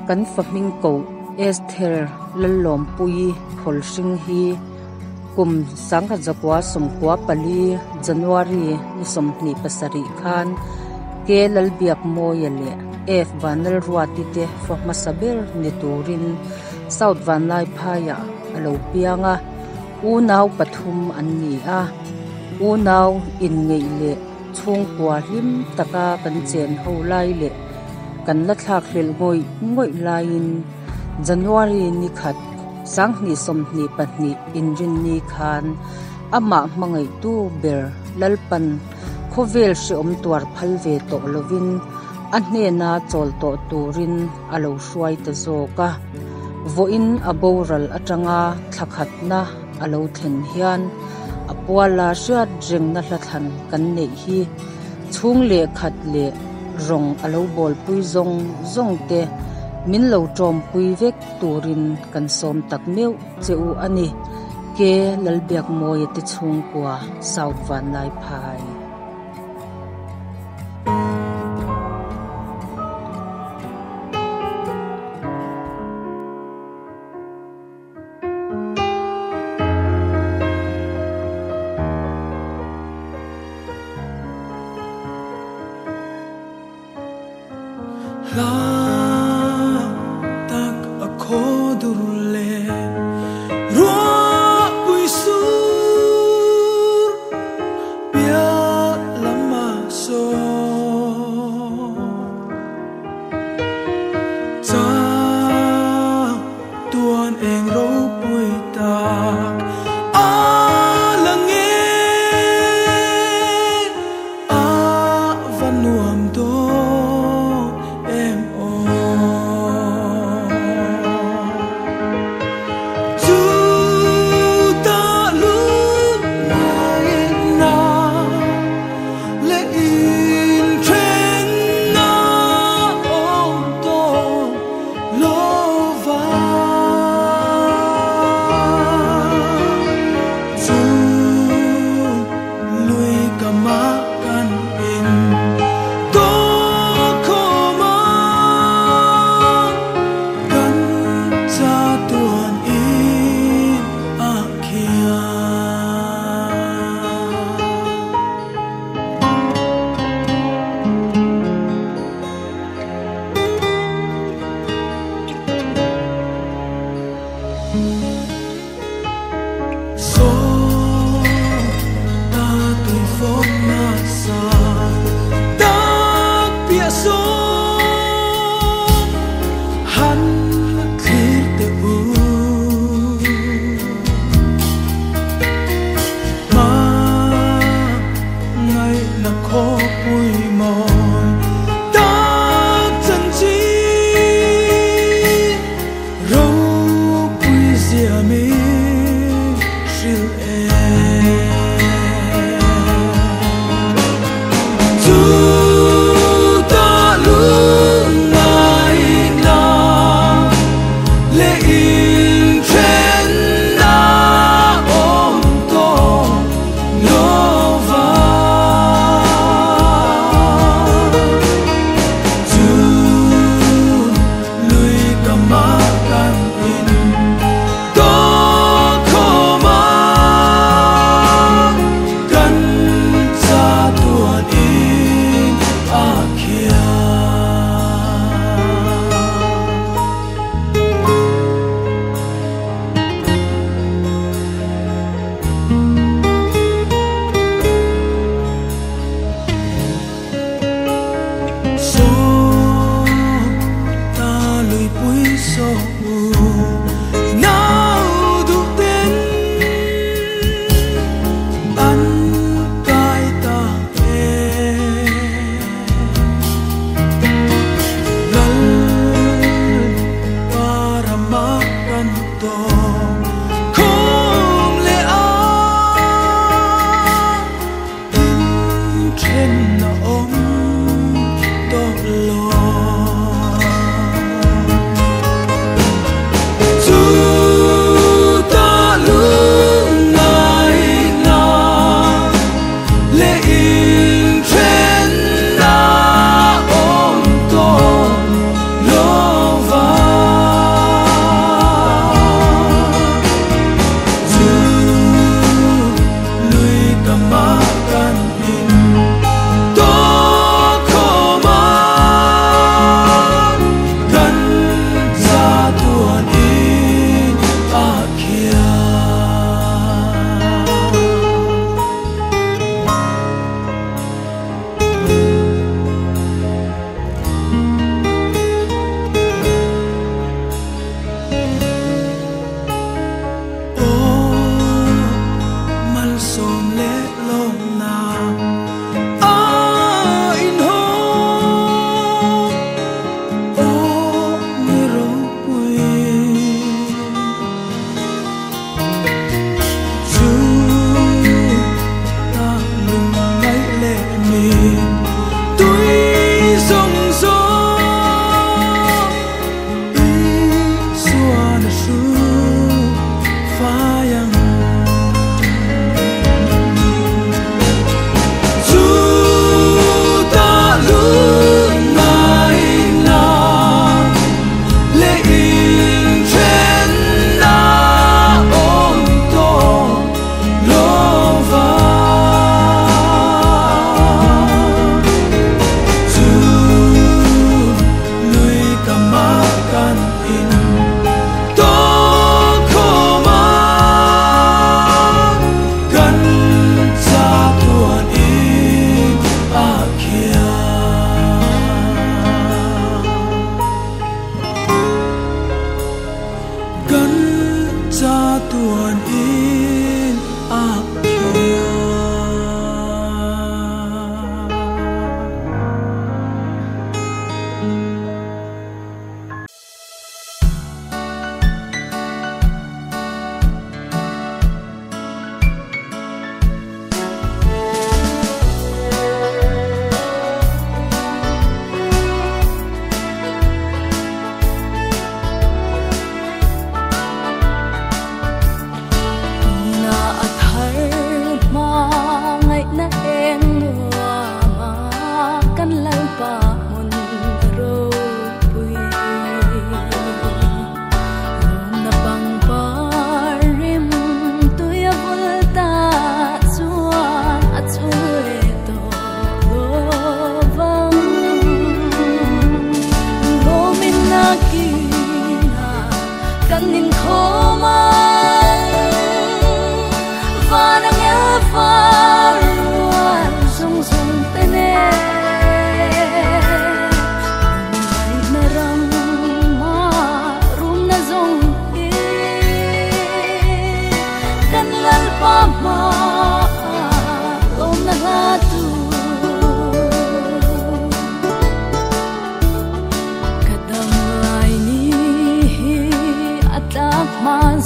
kan faming ko Esther lalom pui phol sing hi kum sangkha zakwa somkwa pali January ni somni pasari khan ke lalbiak moyale f vanal ruati te for masaber ni turin south vanlai phaya alo pianga unaw pathum anni a unaw in ngei le chung kwa him taka kan chen ho lai le kan la thlak hlel ngoi lain January ni khat sang ni som ni pahni inrin ni khan ama mangai tu ber lalpan khovel she om twar phalve to lovin anne na chol to turin alo hruai ta zoka voin aboral atanga thakhat na alo thlen hian apwala shat jeng na hlathan kan nei hi chung le khat le rong alo bol pui zong te min lo trom pui vek turin kan som tak meu cheu ani ke lalbiak moi te chung kwa south van lai phai nuam do em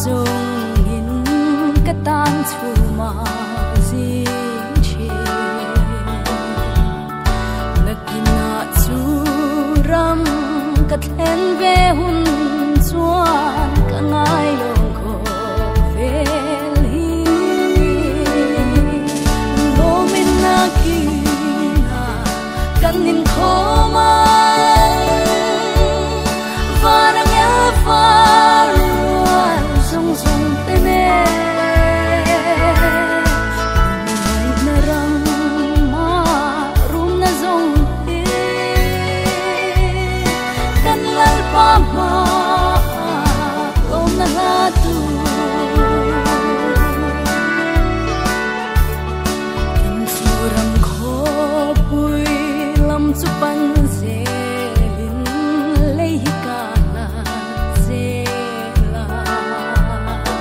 dung in ka tan chu ma zin chi nakina chu ram ka thlen ve hun chuan ka ngai long kho vel hi lo min na ki na kan nin kho ma varang ya faruan song song tene mai na rang ma rum na zong he kan lal pa ma om na la tu kan suram kho pui lam chu pan zelin lei ka na zela tu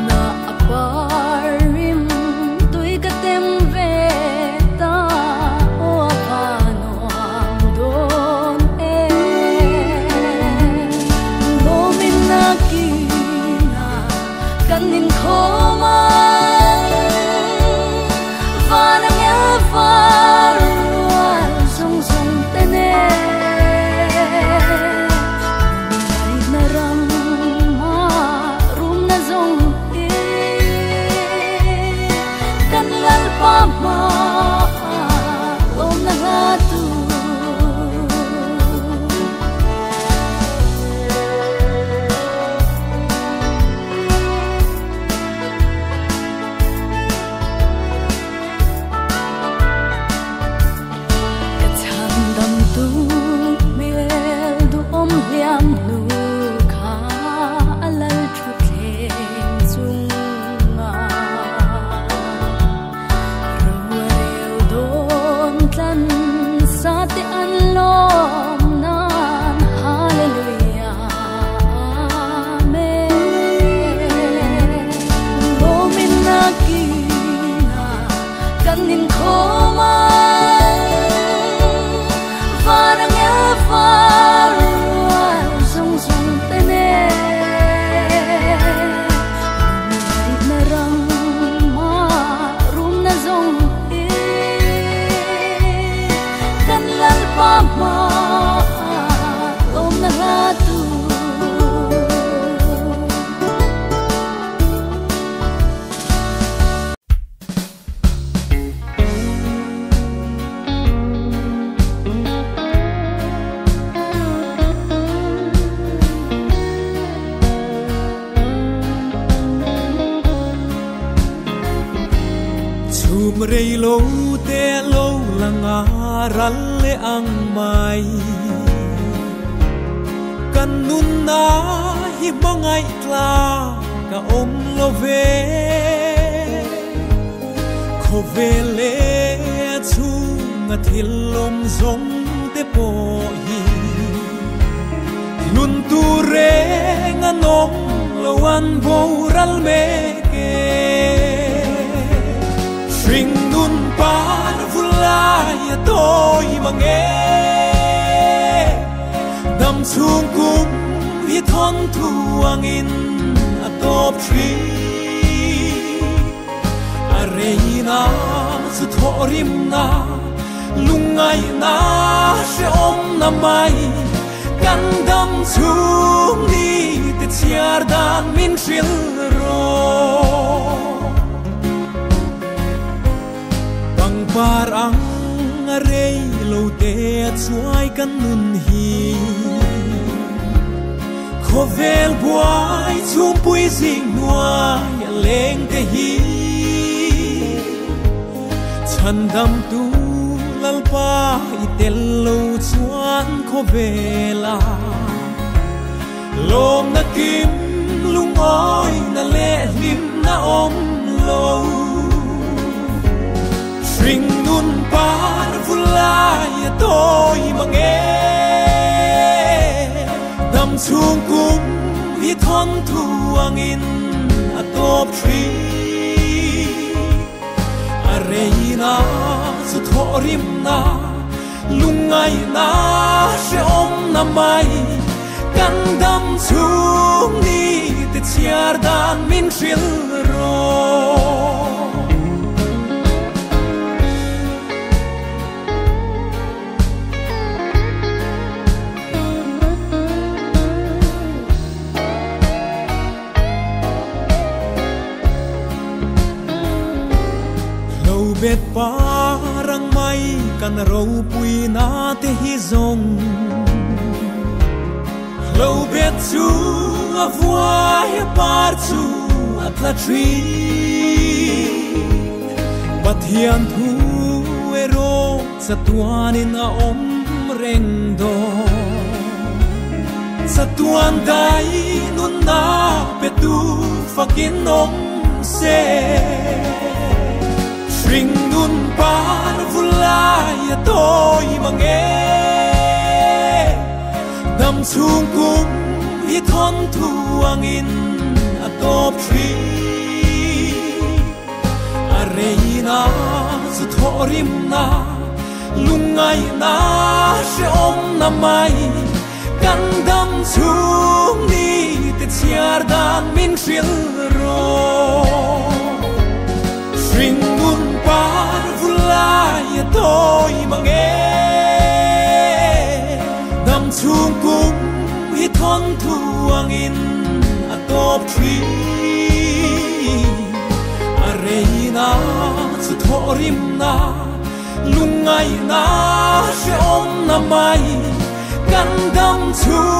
na aparim tui ka tem ve ta o apano am don e lo min na ki na kan nin kho ma varang ya faruan song song tene mai na ram ma rum na zong he kan lal pa ma om na la tu Chan dam tu mel du om liam nu kha alal thu thleng chung ma ruel don tlan sa te an lom nan hallelujah amen lo min na ki na kan nin kho ma varang ya faruan song song tene mai na rang ma rum na zong he kan lal pa ma om na la tu chum rei lo te lo langa ral le ang mai kan nun na hi mangai tla ka om lo ve kho ve le chu nga thil lom zong te po hi nun tu re nga nom lo an vo ral me ke Ring nun par vulai tôi mange dam chung kum hi thon thuang in atop tri arena su thorim na lungai na she om na mai kan dam chung ni te chiar dan min shil ro parang arei lo te chuai kan nun hi khovel buai chum pui sing nuai leng te hi chan dam tu lal pa i tel lo chuan khovela lom na kim lung oi na le lim na om lo Ring nun par vulai tôi mange dam chung kum hi thon thuang in atop tri arena su thorim na lungai na she om na mai kan dam chung ni chiar dan min shil ro bet parang mai kan ro pui na te hi zong lo bet chu a voai par chu a tla tri bat hian thu e ro sa tuan in a om reng do sa tuan dai nun na pe tu fakin om se ring nun par vulai tôi mange dam chung kum hi thon thuang in atop tri areina zu thorim na lungai na she om na mai kan dam chung ni te chiar dan min shil ro ring nun par vulai tôi mange dam chung kum hi thon thuang in atop tri areina zu thorim na lungai na she om na mai kan dam chung